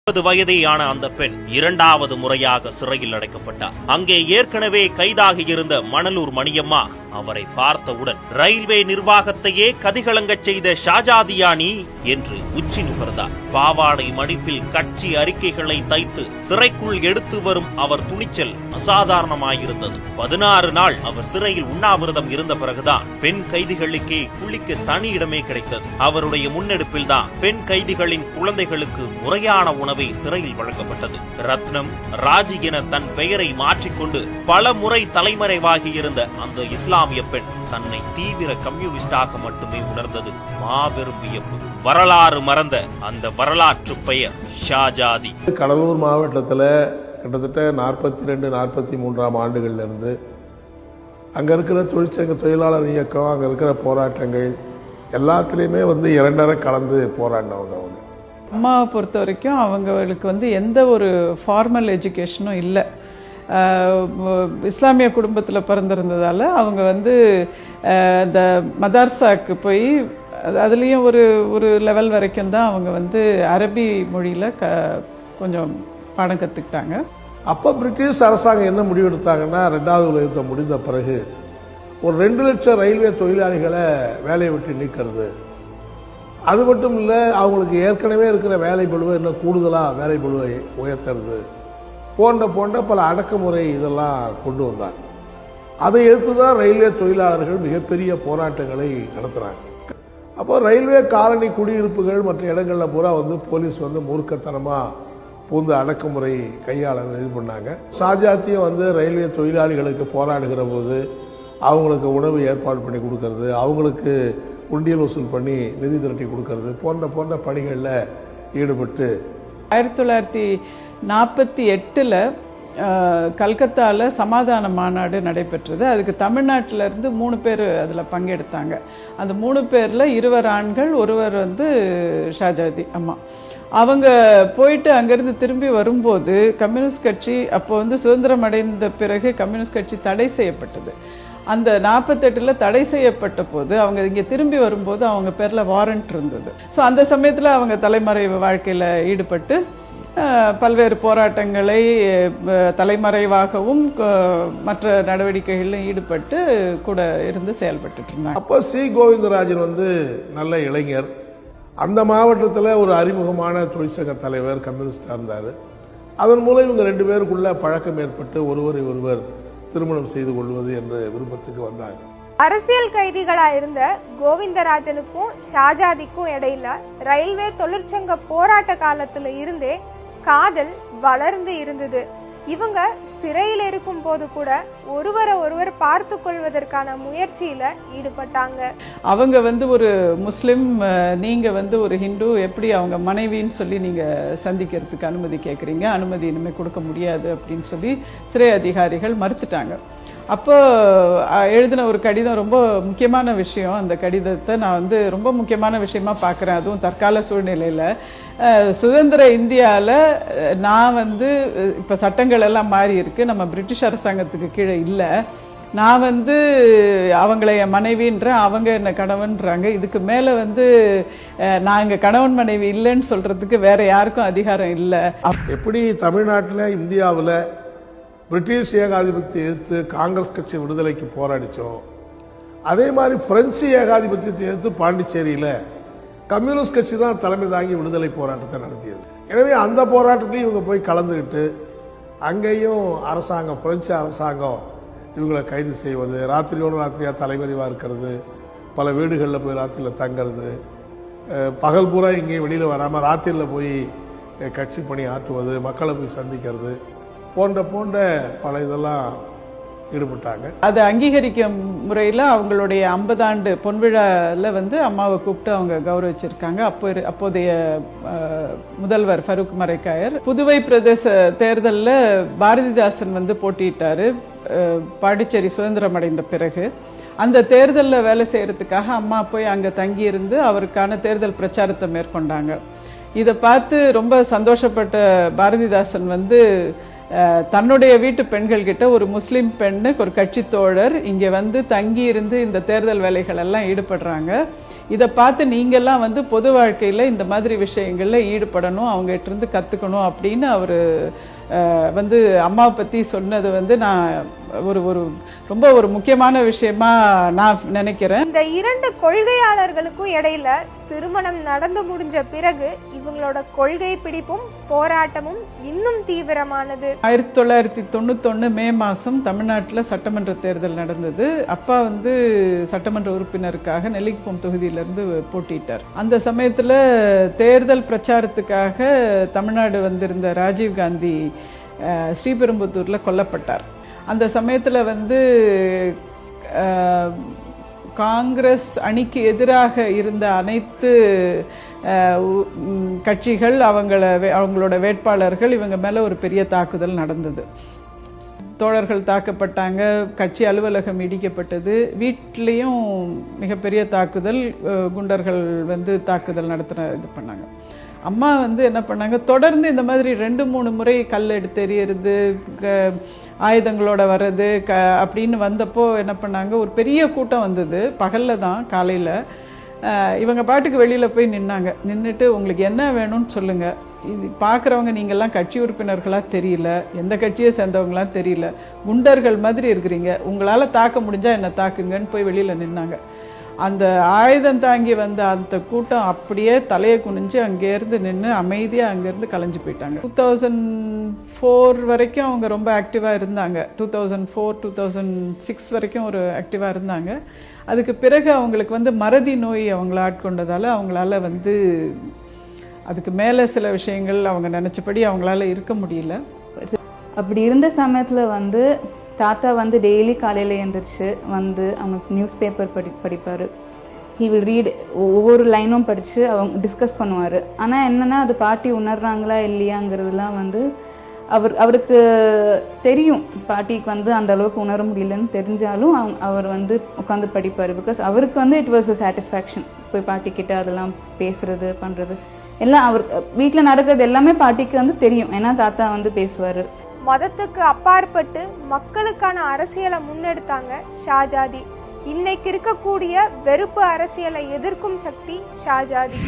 30 வயதேயான அந்த பெண் இரண்டாவது முறையாக சிறையில் அடைக்கப்பட்டார். அங்கே ஏற்கனவே கைதாகியிருந்த மணலூர் மணியம்மா அவரை பார்த்தவுடன் ரயில்வே நிர்வாகத்தையே கதிகலங்கச் செய்த ஷாஜாதியானி என்று உச்சி நுகர்ந்தார். பாவாடை மடிப்பில் கட்சி அறிக்கைகளை தைத்து சிறைக்குள் எடுத்து வரும் அவர் துணிச்சல் அசாதாரணமாயிருந்தது. 16 நாள் அவர் சிறையில் உண்ணாவிரதம் இருந்த பிறகுதான் பெண் கைதிகளுக்கே குளிக்க தனி இடமே கிடைத்தது. அவருடைய முன்னெடுப்பில் தான் பெண் கைதிகளின் குழந்தைகளுக்கு முறையான உணவை சிறையில் வழங்கப்பட்டது. ரத்னம், ராஜி என தன் பெயரை மாற்றிக்கொண்டு பல முறை தலைமறைவாகி இருந்த அந்த இஸ்லாமிய பெண் தன்னை தீவிர கம்யூனிஸ்டாக மட்டுமே உணர்ந்தது மாபெரும் வியப்பு. வரலாறு மறந்த அந்த வரலாற்று பெயர் ஷாஜாதி. கடலூர் மாவட்டத்தில் கிட்டத்தட்ட 42-43 ஆண்டுகள்ல இருந்து அங்கே இருக்கிற தொழிற்சங்க தொழிலாளர் இயக்கம், அங்கே இருக்கிற போராட்டங்கள் எல்லாத்துலேயுமே இரண்டரை கலந்து போராடினவங்க. அவங்க அம்மாவை பொறுத்த வரைக்கும் அவங்களுக்கு எந்த ஒரு ஃபார்மல் எஜுகேஷனும் இல்லை. இஸ்லாமிய குடும்பத்தில் பிறந்திருந்ததால் அவங்க இந்த மதர்சாக்கு போய் அதுலேயும் ஒரு லெவல் வரைக்கும் தான் அவங்க அரபி மொழியில் கொஞ்சம் பாடம் கற்றுக்கிட்டாங்க. அப்போ பிரிட்டிஷ் அரசாங்கம் என்ன முடிவெடுத்தாங்கன்னா, 2வது உலக யுத்தம் முடிந்த பிறகு ஒரு 2 லட்சம் ரயில்வே தொழிலாளிகளை வேலையை விட்டு நீக்கிறது. அது மட்டும் இல்லை, அவங்களுக்கு ஏற்கனவே இருக்கிற வேலை பளுவை இன்னும் கூடுதலாக வேலை பளுவை உயர்த்துறது போன்ற பல அடக்குமுறை இதெல்லாம் கொண்டு வந்தாங்க. அதை எதிர்த்து தான் ரயில்வே தொழிலாளர்கள் மிகப்பெரிய போராட்டங்களை நடத்துகிறாங்க. அப்போ ரயில்வே காலனி குடியிருப்புகள் மற்ற இடங்களில் பூரா போலீஸ் மூர்க்கத்தனமாக பூந்து அடக்குமுறை கையாள இது பண்ணாங்க. ஷாஜாத்தியும் ரயில்வே தொழிலாளிகளுக்கு போராடுகிற போது அவங்களுக்கு உணவு ஏற்பாடு பண்ணி கொடுக்கறது, அவங்களுக்கு உண்டியல் வசூல் பண்ணி நிதி திரட்டி கொடுக்கறது போன்ற பணிகளில் ஈடுபட்டு 1948 கல்கத்தாவில் சமாதான மாநாடு நடைபெற்றது. அதுக்கு தமிழ்நாட்டிலேருந்து 3 பேர் அதில் பங்கெடுத்தாங்க. அந்த 3 பேரில் 2 ஆண்கள், 1 ஷாஜாதி அம்மா. அவங்க போயிட்டு அங்கேருந்து திரும்பி வரும்போது கம்யூனிஸ்ட் கட்சி அப்போ சுதந்திரம் அடைந்த பிறகு கம்யூனிஸ்ட் கட்சி தடை செய்யப்பட்டது. அந்த 48 தடை செய்யப்பட்ட போது அவங்க இங்கே திரும்பி வரும்போது அவங்க பேரில் வாரண்ட் இருந்தது. ஸோ அந்த சமயத்தில் அவங்க தலைமறைவு வாழ்க்கையில் ஈடுபட்டு பல்வேறு போராட்டங்களை தலைமறைவாகவும் மற்ற நடவடிக்கைகளிலும் ஈடுபட்டு கூட இருந்து செயல்பட்டு இருந்தாங்க. அப்போ சி கோவிந்தராஜன் நல்ல இளைஞர். அந்த மாவட்டத்தில் ஒரு அறிமுகமான தொழிற்சங்க தலைவர், கம்யூனிஸ்டாக இருந்தார். அதன் மூலம் இவங்க 2 பேருக்குள்ள பழக்கம் ஏற்பட்டு ஒருவரை ஒருவர் திருமணம் செய்து கொள்வது என்ற விருப்பத்துக்கு வந்தாங்க. அரசியல் கைதிகளா இருந்த கோவிந்தராஜனுக்கும் ஷாஜாதிக்கும் இடையில ரயில்வே தொழிற்சங்க போராட்ட காலத்துல இருந்தே காதல் வளர்ந்து இருந்தது. இவங்க சிறையில் இருக்கும் போது கூட ஒருவரை ஒருவர் பார்த்து கொள்வதற்கான முயற்சியில ஈடுபட்டாங்க. அவங்க ஒரு முஸ்லிம், நீங்க ஒரு ஹிந்து, எப்படி அவங்க மனைவின்னு சொல்லி நீங்க சந்திக்கிறதுக்கு அனுமதி கேட்குறீங்க, அனுமதி இனிமே கொடுக்க முடியாது அப்படின்னு சொல்லி சிறை அதிகாரிகள் மறுத்துட்டாங்க. அப்போ எழுதின ஒரு கடிதம் ரொம்ப முக்கியமான விஷயம். அந்த கடிதத்தை நான் ரொம்ப முக்கியமான விஷயமா பார்க்குறேன். அதுவும் தற்கால சூழ்நிலையில் சுதந்திர இந்தியாவில் நான் இப்போ சட்டங்கள் எல்லாம் மாறி இருக்கு, நம்ம பிரிட்டிஷ் அரசாங்கத்துக்கு கீழே இல்லை. நான் அவங்கள என் மனைவின்றேன், அவங்க என்ன கணவன்றாங்க. இதுக்கு மேலே நாங்கள் கணவன் மனைவி இல்லைன்னு சொல்றதுக்கு வேற யாருக்கும் அதிகாரம் இல்லை. எப்படி தமிழ்நாட்டில், இந்தியாவில் பிரிட்டிஷ் ஏகாதிபத்தியத்தை எதிர்த்து காங்கிரஸ் கட்சி விடுதலைக்கு போராடிச்சோம், அதே மாதிரி பிரெஞ்சு ஏகாதிபத்தியத்தை எதிர்த்து பாண்டிச்சேரியில் கம்யூனிஸ்ட் கட்சி தான் தலைமை தாங்கி விடுதலை போராட்டத்தை நடத்தியது. எனவே அந்த போராட்டத்தையும் இவங்க போய் கலந்துக்கிட்டு அங்கேயும் அரசாங்கம், பிரெஞ்சு அரசாங்கம் இவங்களை கைது செய்வது, ராத்திரியோடு ராத்திரியாக தலைமறைவாக இருக்கிறது, பல வீடுகளில் போய் ராத்திரியில் தங்கிறது, பகல் பூரா இங்கேயும் வெளியில் வராமல் ராத்திரியில் போய் கட்சி பணி ஆற்றுவது, மக்களை போய் சந்திக்கிறது போன்ற பல இதெல்லாம் ஈடுபட்டாங்க. அதை அங்கீகரிக்கும் முறையில் அவங்களுடைய 50 ஆண்டு பொன்விழாவில் அம்மாவை கூப்பிட்டு அவங்க கௌரவிச்சிருக்காங்க. அப்போதைய முதல்வர் ஃபரூக் மரைக்காயர். புதுவை பிரதேச தேர்தலில் பாரதிதாசன் போட்டியிட்டார் பாண்டிச்சேரி சுதந்திரம் அடைந்த பிறகு. அந்த தேர்தலில் வேலை செய்யறதுக்காக அம்மா போய் அங்கே தங்கியிருந்து அவருக்கான தேர்தல் பிரச்சாரத்தை மேற்கொண்டாங்க. இதை பார்த்து ரொம்ப சந்தோஷப்பட்ட பாரதிதாசன் தன்னுடைய வீட்டு பெண்கள் கிட்ட ஒரு முஸ்லிம் பெண்ணு, ஒரு கட்சி தோழர் இங்கே தங்கி இருந்து இந்த தேர்தல் வேலைகள் எல்லாம் ஈடுபடுறாங்க, இதை பார்த்து நீங்கள்லாம் வந்து பொது வாழ்க்கையில் இந்த மாதிரி விஷயங்களில் ஈடுபடணும், அவங்ககிட்ட இருந்து கற்றுக்கணும் அப்படின்னு அவர் வந்து அம்மாவை பற்றி சொன்னது வந்து நான் ஒரு ரொம்ப ஒரு முக்கியமான விஷயமா நான் நினைக்கிறேன். இந்த இரண்டு கொள்கையாளர்களுக்கும் இடையில திருமணம் நடந்து முடிஞ்ச பிறகு இவங்களோட கொள்கை பிடிப்பும் போராட்டமும் இன்னும் தீவிரமானது. 1991 மே மாதம் தமிழ்நாட்டில் சட்டமன்ற தேர்தல் நடந்தது. அப்பா வந்து சட்டமன்ற உறுப்பினருக்காக நெல்லிக்குப்பம் தொகுதியிலிருந்து போட்டிட்டார். அந்த சமயத்தில் தேர்தல் பிரச்சாரத்துக்காக தமிழ்நாடு வந்திருந்த ராஜீவ்காந்தி ஸ்ரீபெரும்புத்தூரில் கொல்லப்பட்டார். அந்த சமயத்தில் வந்து காங்கிரஸ் அணிக்கு எதிராக இருந்த அனைத்து கட்சிகள் அவங்களோட வேட்பாளர்கள் இவங்க மேலே ஒரு பெரிய தாக்குதல் நடந்தது. தோழர்கள் தாக்கப்பட்டாங்க, கட்சி அலுவலகம் இடிக்கப்பட்டது, வீட்லேயும் மிகப்பெரிய தாக்குதல், குண்டர்கள் வந்து தாக்குதல் இது பண்ணாங்க. அம்மா வந்து என்ன பண்ணாங்க, தொடர்ந்து இந்த மாதிரி 2-3 முறை கல் எடுத்து எறியறது, ஆயுதங்களோட வர்றது அப்படின்னு வந்தப்போ என்ன பண்ணாங்க, ஒரு பெரிய கூட்டம் வந்தது. பகலில் தான், காலையில். இவங்க பாட்டுக்கு வெளியில் போய் நின்றுட்டு உங்களுக்கு என்ன வேணும்னு சொல்லுங்கள், இது பார்க்குறவங்க நீங்கள்லாம் கட்சி உறுப்பினர்களாக தெரியல, எந்த கட்சியை சேர்ந்தவங்களாம் தெரியல, குண்டர்கள் மாதிரி இருக்கிறீங்க, உங்களால் தாக்க முடிஞ்சால் என்ன தாக்குங்கன்னு போய் வெளியில் நின்னாங்க. அந்த ஆயுதம் தாங்கி வந்த அந்த கூட்டம் அப்படியே தலையை குனிஞ்சு அங்கேருந்து நின்று அமைதியாக அங்கேருந்து கலைஞ்சு போயிட்டாங்க. 2004 வரைக்கும் அவங்க ரொம்ப ஆக்டிவாக இருந்தாங்க. 2004, 2006 வரைக்கும் ஒரு ஆக்டிவாக இருந்தாங்க. அதுக்கு பிறகு அவங்களுக்கு வந்து மறதி நோய் அவங்கள ஆட்கொண்டதால் அவங்களால வந்து அதுக்கு மேலே சில விஷயங்கள் அவங்க நினச்சபடி அவங்களால இருக்க முடியல. அப்படி இருந்த சமயத்தில் வந்து தாத்தா வந்து டெய்லி காலையில் எழுந்திரிச்சு வந்து அவங்க நியூஸ் பேப்பர் படிப்பார். ஹீ வில் ரீட், ஒவ்வொரு லைனும் படித்து அவங்க டிஸ்கஸ் பண்ணுவார். ஆனால் என்னென்னா அது பாட்டி உணர்றாங்களா இல்லையாங்கிறதுலாம் வந்து அவருக்கு தெரியும். பாட்டிக்கு வந்து அந்த அளவுக்கு உணர முடியலன்னு தெரிஞ்சாலும் அவர் வந்து உட்காந்து படிப்பார். பிகாஸ் அவருக்கு வந்து இட் வாஸ் அ சாட்டிஸ்ஃபேக்ஷன். போய் பாட்டிக்கிட்ட அதெல்லாம் பேசுறது பண்ணுறது எல்லாம் அவர் வீட்டில் நடக்கிறது எல்லாமே பாட்டிக்கு வந்து தெரியும். ஏன்னா தாத்தா வந்து பேசுவார். மதத்துக்கு அப்பாற்பட்டு மக்களுக்கான அரசியலை முன்னெடுத்தாங்க ஷாஜாதி. இன்னைக்கு இருக்கக்கூடிய வெறுப்பு அரசியலை எதிர்க்கும் சக்தி ஷாஜாதி.